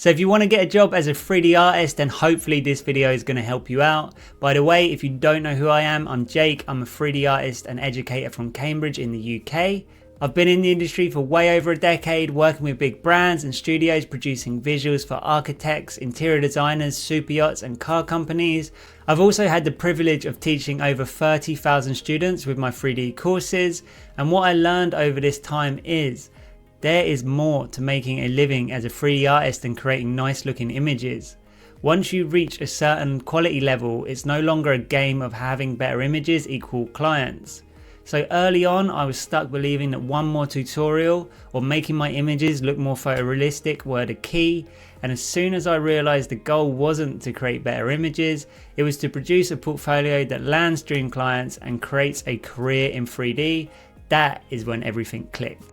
So if you want to get a job as a 3D artist, then hopefully this video is going to help you out. By the way, if you don't know who I am, I'm Jake. I'm a 3D artist and educator from Cambridge in the UK. I've been in the industry for way over a decade, working with big brands and studios, producing visuals for architects, interior designers, super yachts and car companies. I've also had the privilege of teaching over 30,000 students with my 3D courses. And what I learned over this time is there is more to making a living as a 3D artist than creating nice looking images. Once you reach a certain quality level, it's no longer a game of having better images equal clients. So early on, I was stuck believing that one more tutorial or making my images look more photorealistic were the key. And as soon as I realized the goal wasn't to create better images, it was to produce a portfolio that lands dream clients and creates a career in 3D, that is when everything clicked.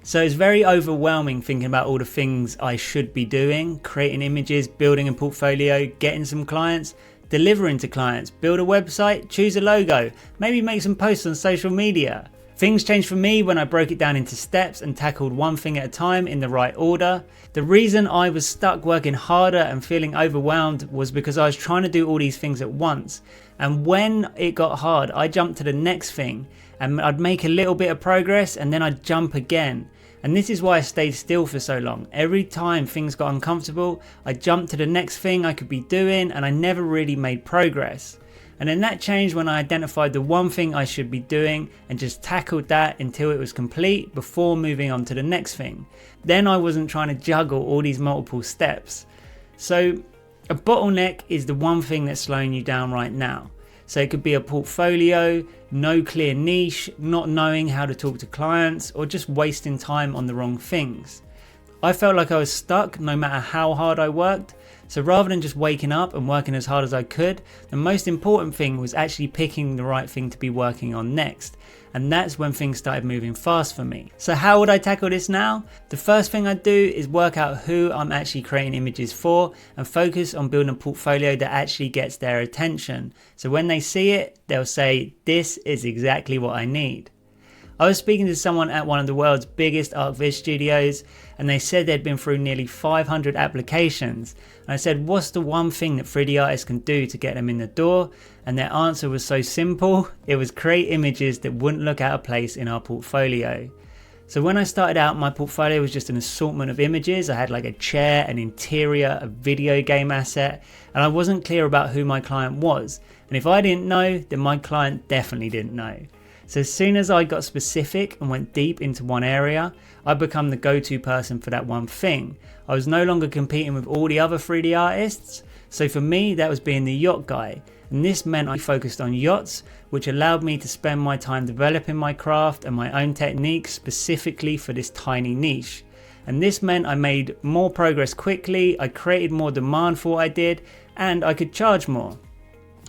So it's very overwhelming thinking about all the things I should be doing: creating images, building a portfolio, getting some clients, delivering to clients, build a website, choose a logo, maybe make some posts on social media. Things changed for me when I broke it down into steps and tackled one thing at a time in the right order. The reason I was stuck working harder and feeling overwhelmed was because I was trying to do all these things at once. And when it got hard, I jumped to the next thing and I'd make a little bit of progress and then I'd jump again. And this is why I stayed still for so long. Every time things got uncomfortable, I jumped to the next thing I could be doing and I never really made progress. And then that changed when I identified the one thing I should be doing and just tackled that until it was complete before moving on to the next thing. Then I wasn't trying to juggle all these multiple steps. So a bottleneck is the one thing that's slowing you down right now. So it could be a portfolio, no clear niche, not knowing how to talk to clients, or just wasting time on the wrong things. I felt like I was stuck no matter how hard I worked. So rather than just waking up and working as hard as I could, the most important thing was actually picking the right thing to be working on next. And that's when things started moving fast for me. So how would I tackle this now? The first thing I'd do is work out who I'm actually creating images for and focus on building a portfolio that actually gets their attention. So when they see it, they'll say, this is exactly what I need. I was speaking to someone at one of the world's biggest art viz studios and they said they'd been through nearly 500 applications. And I said, what's the one thing that 3D artists can do to get them in the door? And their answer was so simple, it was create images that wouldn't look out of place in our portfolio. So when I started out, my portfolio was just an assortment of images. I had like a chair, an interior, a video game asset, and I wasn't clear about who my client was. And if I didn't know, then my client definitely didn't know. So as soon as I got specific and went deep into one area, I'd become the go-to person for that one thing. I was no longer competing with all the other 3D artists. So for me, that was being the yacht guy. And this meant I focused on yachts, which allowed me to spend my time developing my craft and my own techniques specifically for this tiny niche. And this meant I made more progress quickly, I created more demand for what I did, and I could charge more.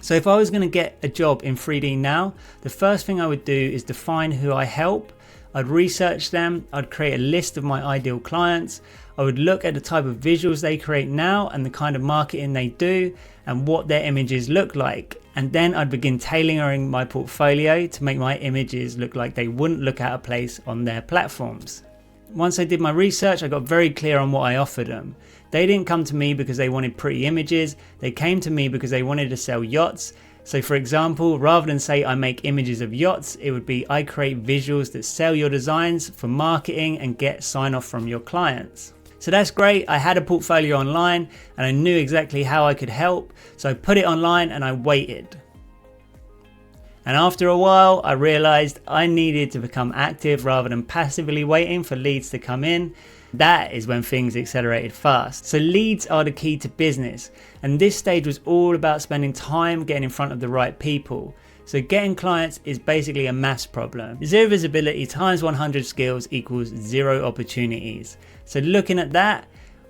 So if I was going to get a job in 3D now, the first thing I would do is define who I help. I'd research them, I'd create a list of my ideal clients, I would look at the type of visuals they create now and the kind of marketing they do and what their images look like. And then I'd begin tailoring my portfolio to make my images look like they wouldn't look out of place on their platforms. Once I did my research, I got very clear on what I offered them. They didn't come to me because they wanted pretty images, they came to me because they wanted to sell yachts. So for example, rather than say I make images of yachts, it would be I create visuals that sell your designs for marketing and get sign off from your clients. So that's great, I had a portfolio online and I knew exactly how I could help, so I put it online and I waited. And after a while, I realized I needed to become active rather than passively waiting for leads to come in. That is when things accelerated fast. So leads are the key to business. And this stage was all about spending time getting in front of the right people. So getting clients is basically a maths problem. 0 visibility times 100 skills equals 0 opportunities. So looking at that,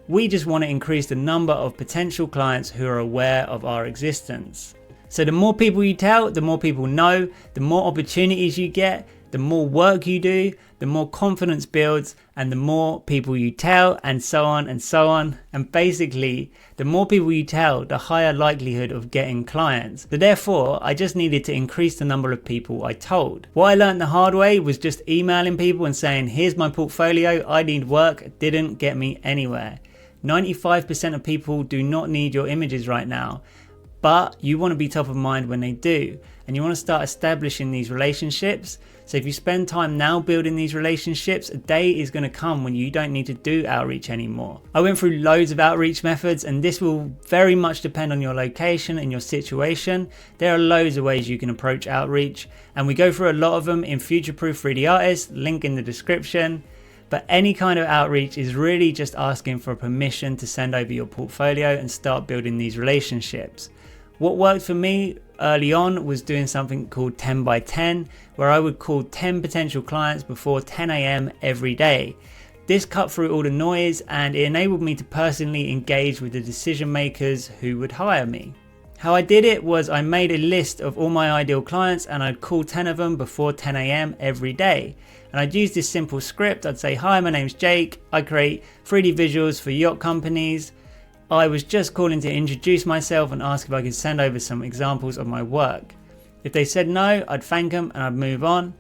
we just want to increase the number of potential clients who are aware of our existence. So the more people you tell, the more people know, the more opportunities you get, the more work you do, the more confidence builds, and the more people you tell, and so on and so on. And basically, the more people you tell, the higher likelihood of getting clients. So therefore, I just needed to increase the number of people I told. What I learned the hard way was just emailing people and saying, here's my portfolio, I need work, didn't get me anywhere. 95% of people do not need your images right now, but you want to be top of mind when they do, and you want to start establishing these relationships. So if you spend time now building these relationships, a day is going to come when you don't need to do outreach anymore. I went through loads of outreach methods, and this will very much depend on your location and your situation. There are loads of ways you can approach outreach, and we go through a lot of them in Future Proof 3D Artist, link in the description. But any kind of outreach is really just asking for permission to send over your portfolio and start building these relationships. What worked for me early on was doing something called 10 by 10, where I would call 10 potential clients before 10 a.m. every day. This cut through all the noise, and it enabled me to personally engage with the decision makers who would hire me. How I did it was I made a list of all my ideal clients, and I'd call 10 of them before 10 a.m. every day. And I'd use this simple script. I'd say, "Hi, my name's Jake. I create 3D visuals for yacht companies. I was just calling to introduce myself and ask if I could send over some examples of my work." If they said no, I'd thank them and I'd move on.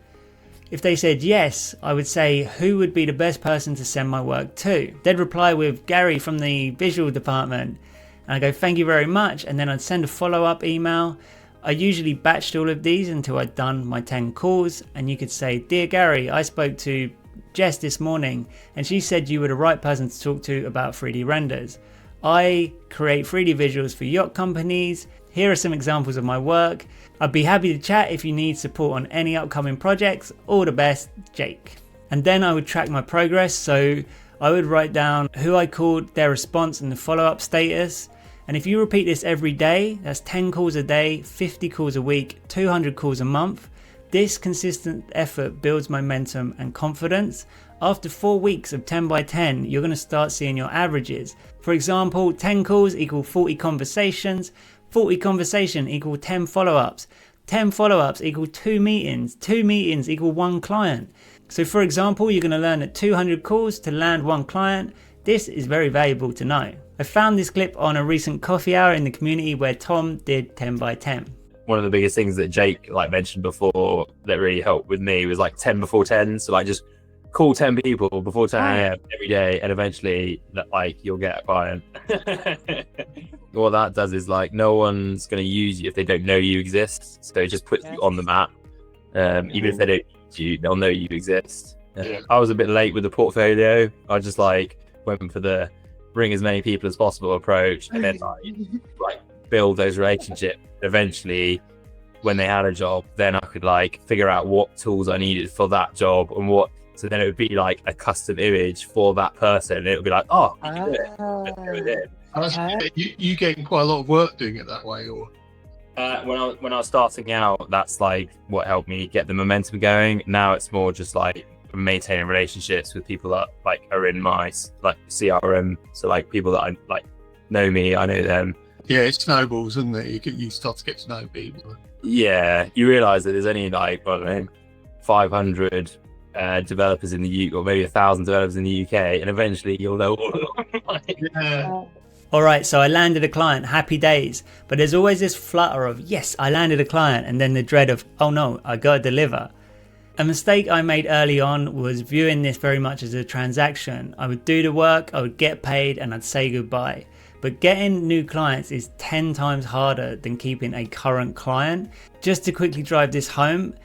If they said yes, I would say who would be the best person to send my work to. They'd reply with Gary from the visual department. And I go, "Thank you very much." And then I'd send a follow-up email. I usually batched all of these until I'd done my 10 calls. And you could say, "Dear Gary, I spoke to Jess this morning and she said you were the right person to talk to about 3D renders. I create 3D visuals for yacht companies. Here are some examples of my work. I'd be happy to chat if you need support on any upcoming projects. All the best, Jake." And then I would track my progress. So I would write down who I called, their response, and the follow-up status. And if you repeat this every day, that's 10 calls a day, 50 calls a week, 200 calls a month. This consistent effort builds momentum and confidence. After 4 weeks of 10 by 10, you're going to start seeing your averages. For example, 10 calls equal 40 conversations, 40 conversation equal 10 follow-ups, 10 follow-ups equal 2 meetings, 2 meetings equal 1 client. So for example, you're going to learn that 200 calls to land 1 client. This is very valuable to know. I found this clip on a recent coffee hour in the community where Tom did 10 by 10. One of the biggest things that Jake mentioned before that really helped with me was 10 before 10. So just call 10 people before 10 a.m. every day, and eventually you'll get a client. What that does is no one's going to use you if they don't know you exist. So it just puts you on the map. Even if they don't use you, they'll know you exist. I was a bit late with the portfolio. I just went for the bring as many people as possible approach, and then build those relationships. Eventually, when they had a job, then I could figure out what tools I needed for that job and what. So then it would be a custom image for that person. It would be oh, you can do it. Let's go with it. You getting quite a lot of work doing it that way, or? When I was starting out, that's what helped me get the momentum going. Now it's more just maintaining relationships with people that are in my CRM. So people that I know me, I know them. Yeah, it snowballs, isn't it? You start to get to know people. Yeah, you realise that there's only 500 developers in the UK, or maybe 1,000 developers in the UK, and eventually you'll know all of them. Yeah. Alright, so I landed a client, happy days. But there's always this flutter of, yes, I landed a client, and then the dread of, oh no, I gotta deliver. A mistake I made early on was viewing this very much as a transaction. I would do the work, I would get paid, and I'd say goodbye. But getting new clients is 10 times harder than keeping a current client. Just to quickly drive this home,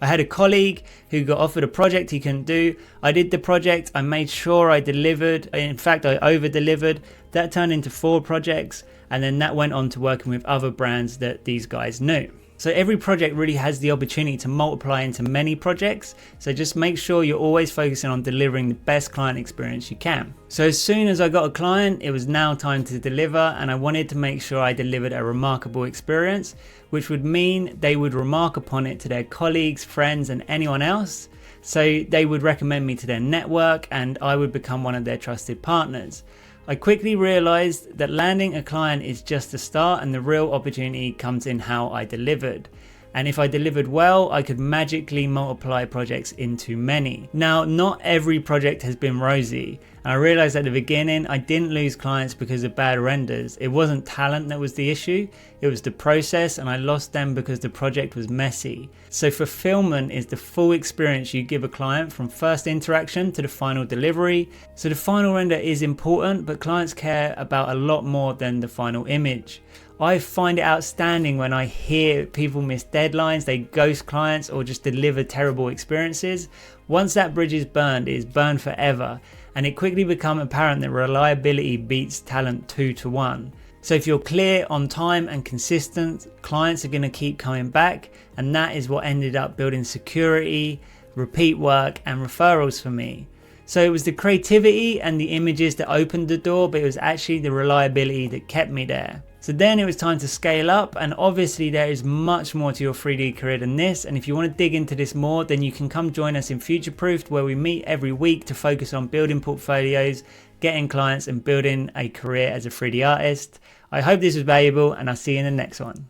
I had a colleague who got offered a project he couldn't do. I did the project, I made sure I delivered. In fact, I over-delivered. That turned into 4 projects, and then that went on to working with other brands that these guys knew. So every project really has the opportunity to multiply into many projects. So just make sure you're always focusing on delivering the best client experience you can. So as soon as I got a client, it was now time to deliver, and I wanted to make sure I delivered a remarkable experience, which would mean they would remark upon it to their colleagues, friends, and anyone else. So they would recommend me to their network, and I would become one of their trusted partners. I quickly realized that landing a client is just the start, and the real opportunity comes in how I delivered. And if I delivered well, I could magically multiply projects into many. Now, not every project has been rosy. And I realized at the beginning, I didn't lose clients because of bad renders. It wasn't talent that was the issue. It was the process, and I lost them because the project was messy. So fulfillment is the full experience you give a client from first interaction to the final delivery. So the final render is important, but clients care about a lot more than the final image. I find it outstanding when I hear people miss deadlines, they ghost clients, or just deliver terrible experiences. Once that bridge is burned, it is burned forever, and it quickly becomes apparent that reliability beats talent 2 to 1. So if you're clear, on time and consistent, clients are going to keep coming back, and that is what ended up building security, repeat work, and referrals for me. So it was the creativity and the images that opened the door, but it was actually the reliability that kept me there. So then it was time to scale up, and obviously there is much more to your 3D career than this, and if you want to dig into this more, then you can come join us in Future Proofed, where we meet every week to focus on building portfolios, getting clients, and building a career as a 3D artist. I hope this was valuable, and I'll see you in the next one.